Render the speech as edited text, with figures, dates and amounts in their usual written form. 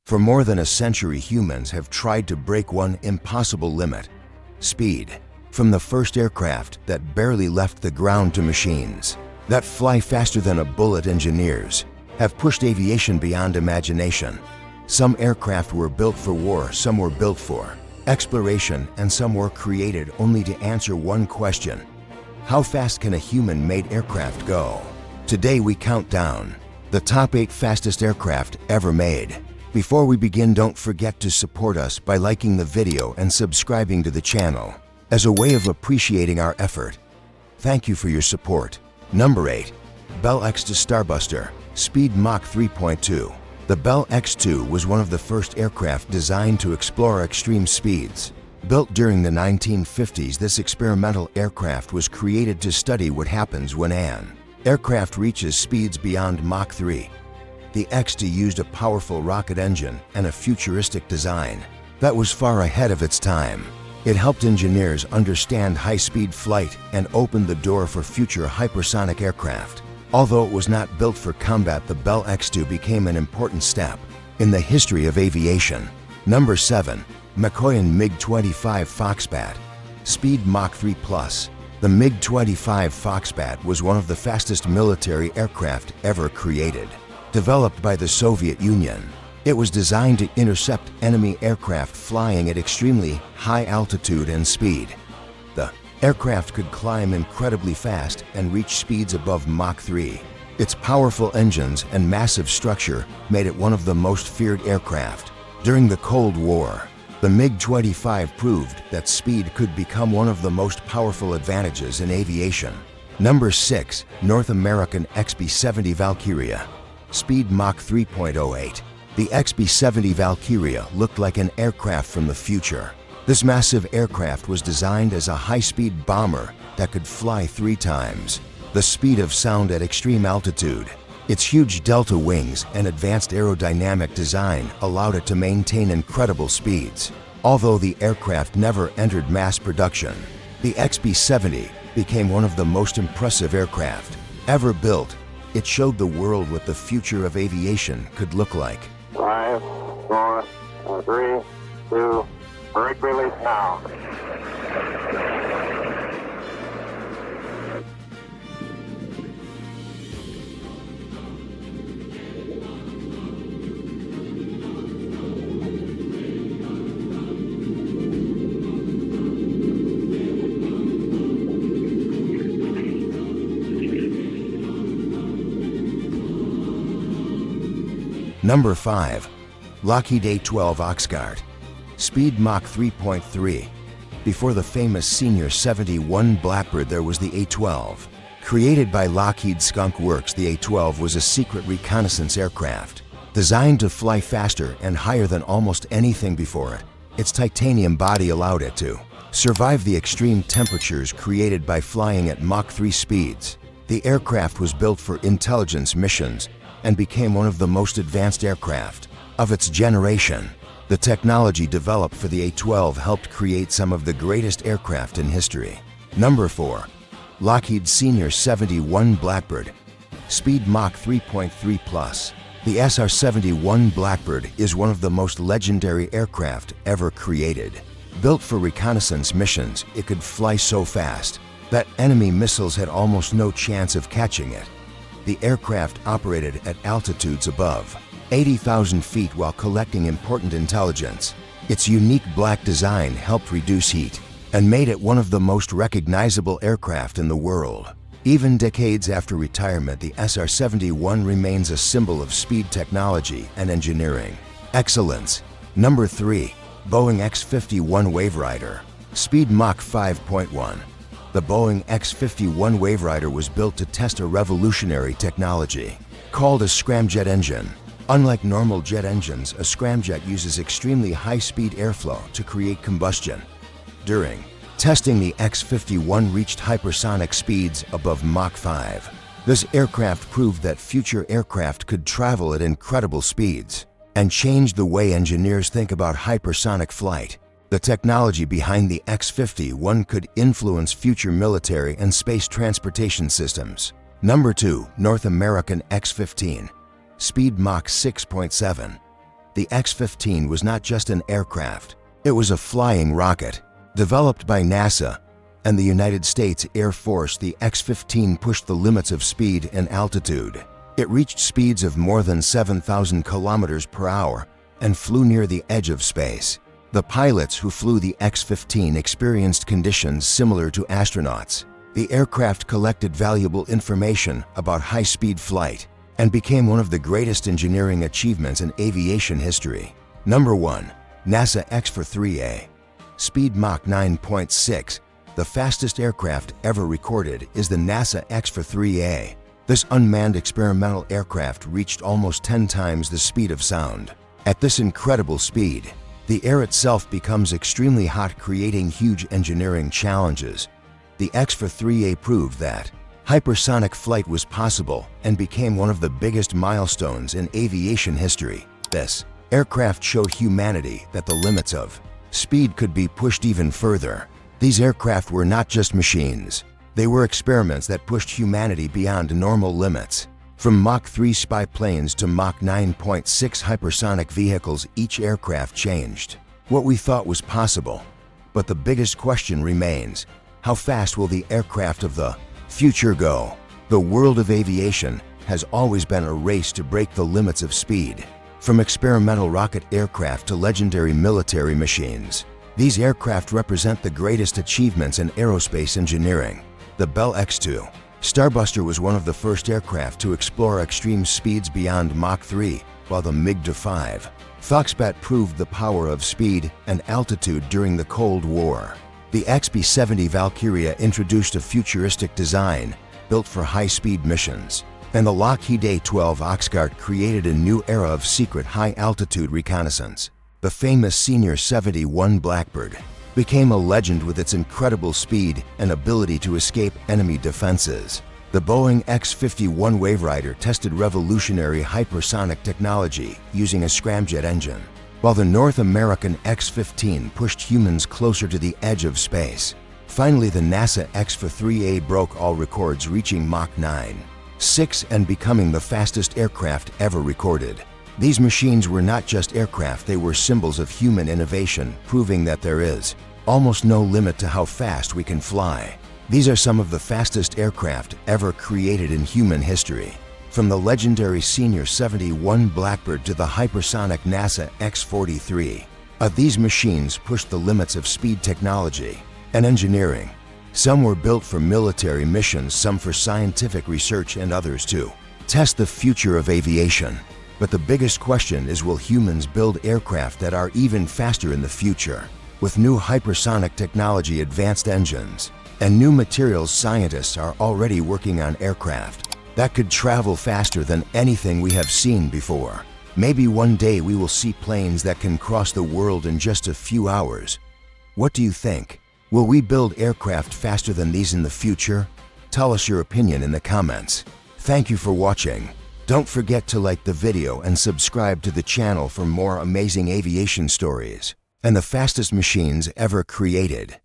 For more than a century, humans have tried to break one impossible limit: speed. From the first aircraft that barely left the ground to machines that fly faster than a bullet, engineers have pushed aviation beyond imagination. Some aircraft were built for war, some were built for exploration, and some were created only to answer one question: how fast can a human-made aircraft go? Today we count down the top 8 fastest aircraft ever made. Before we begin, don't forget to support us by liking the video and subscribing to the channel as a way of appreciating our effort. Thank you for your support. Number 8. Bell X-2 Starbuster. Speed Mach 3.2. The Bell X-2 was one of the first aircraft designed to explore extreme speeds. Built during the 1950s, this experimental aircraft was created to study what happens when an aircraft reaches speeds beyond Mach 3. The X-2 used a powerful rocket engine and a futuristic design that was far ahead of its time. It helped engineers understand high-speed flight and opened the door for future hypersonic aircraft. Although it was not built for combat, the Bell X-2 became an important step in the history of aviation. Number 7. Mikoyan MiG-25 Foxbat. Speed Mach 3+. The MiG-25 Foxbat was one of the fastest military aircraft ever created. Developed by the Soviet Union, it was designed to intercept enemy aircraft flying at extremely high altitude and speed. The aircraft could climb incredibly fast and reach speeds above Mach 3. Its powerful engines and massive structure made it one of the most feared aircraft. During the Cold War, the MiG-25 proved that speed could become one of the most powerful advantages in aviation. Number 6. North American XB-70 Valkyria. Speed Mach 3.08. The XB-70 Valkyria looked like an aircraft from the future. This massive aircraft was designed as a high-speed bomber that could fly 3 times the speed of sound at extreme altitude. Its huge delta wings and advanced aerodynamic design allowed it to maintain incredible speeds. Although the aircraft never entered mass production, the XB-70 became one of the most impressive aircraft ever built. It showed the world what the future of aviation could look like. 5, 4, 3, 2, brake release now. Number 5. Lockheed A-12 Oxguard. Speed Mach 3.3. Before the famous Senior 71 Blackbird, there was the A-12. Created by Lockheed Skunk Works, the A-12 was a secret reconnaissance aircraft designed to fly faster and higher than almost anything before it. Its titanium body allowed it to survive the extreme temperatures created by flying at Mach 3 speeds. The aircraft was built for intelligence missions and became one of the most advanced aircraft of its generation. The technology developed for the A-12 helped create some of the greatest aircraft in history. Number 4. Lockheed Senior 71 Blackbird. Speed Mach 3.3+. The SR-71 Blackbird is one of the most legendary aircraft ever created. Built for reconnaissance missions, it could fly so fast that enemy missiles had almost no chance of catching it. The aircraft operated at altitudes above 80,000 feet while collecting important intelligence. Its unique black design helped reduce heat and made it one of the most recognizable aircraft in the world. Even decades after retirement, the SR-71 remains a symbol of speed, technology, and engineering excellence. Number 3. Boeing X-51 Waverider. Speed Mach 5.1. The Boeing X-51 Waverider was built to test a revolutionary technology called a scramjet engine. Unlike normal jet engines, a scramjet uses extremely high-speed airflow to create combustion. During testing, the X-51 reached hypersonic speeds above Mach 5. This aircraft proved that future aircraft could travel at incredible speeds and changed the way engineers think about hypersonic flight. The technology behind the X-51 could influence future military and space transportation systems. Number 2. North American X-15. Speed Mach 6.7. the X-15 was not just an aircraft, it was a flying rocket. Developed by NASA and the United States Air Force, the X-15 pushed the limits of speed and altitude. It reached speeds of more than 7,000 kilometers per hour and flew near the edge of space. The pilots who flew the X-15 experienced conditions similar to astronauts. The aircraft collected valuable information about high-speed flight and became one of the greatest engineering achievements in aviation history. Number 1. NASA X-3A. Speed Mach 9.6. The fastest aircraft ever recorded is the NASA X-3A. This unmanned experimental aircraft reached almost 10 times the speed of sound. At this incredible speed, the air itself becomes extremely hot, creating huge engineering challenges. The X-3A proved that hypersonic flight was possible and became one of the biggest milestones in aviation history. This aircraft showed humanity that the limits of speed could be pushed even further. These aircraft were not just machines. They were experiments that pushed humanity beyond normal limits. From Mach 3 spy planes to Mach 9.6 hypersonic vehicles, each aircraft changed what we thought was possible. But the biggest question remains: how fast will the aircraft of the future go? The world of aviation has always been a race to break the limits of speed. From experimental rocket aircraft to legendary military machines, these aircraft represent the greatest achievements in aerospace engineering. The Bell X-2 Starbuster was one of the first aircraft to explore extreme speeds beyond Mach 3, while the MiG-5 Foxbat proved the power of speed and altitude during the Cold War. The XB-70 Valkyria introduced a futuristic design built for high-speed missions, and the Lockheed A-12 Oxcart created a new era of secret high-altitude reconnaissance. The famous SR-71 Blackbird became a legend with its incredible speed and ability to escape enemy defenses. The Boeing X-51 Waverider tested revolutionary hypersonic technology using a scramjet engine, while the North American X-15 pushed humans closer to the edge of space. Finally, the NASA X-3A broke all records, reaching Mach 9.6 and becoming the fastest aircraft ever recorded. These machines were not just aircraft, they were symbols of human innovation, proving that there is almost no limit to how fast we can fly. These are some of the fastest aircraft ever created in human history. From the legendary SR-71 Blackbird to the hypersonic NASA X-43. These machines pushed the limits of speed, technology, and engineering. Some were built for military missions, some for scientific research, and others to test the future of aviation. But the biggest question is, will humans build aircraft that are even faster in the future? With new hypersonic technology, advanced engines, and new materials, scientists are already working on aircraft that could travel faster than anything we have seen before. Maybe one day we will see planes that can cross the world in just a few hours. What do you think? Will we build aircraft faster than these in the future? Tell us your opinion in the comments. Thank you for watching. Don't forget to like the video and subscribe to the channel for more amazing aviation stories and the fastest machines ever created.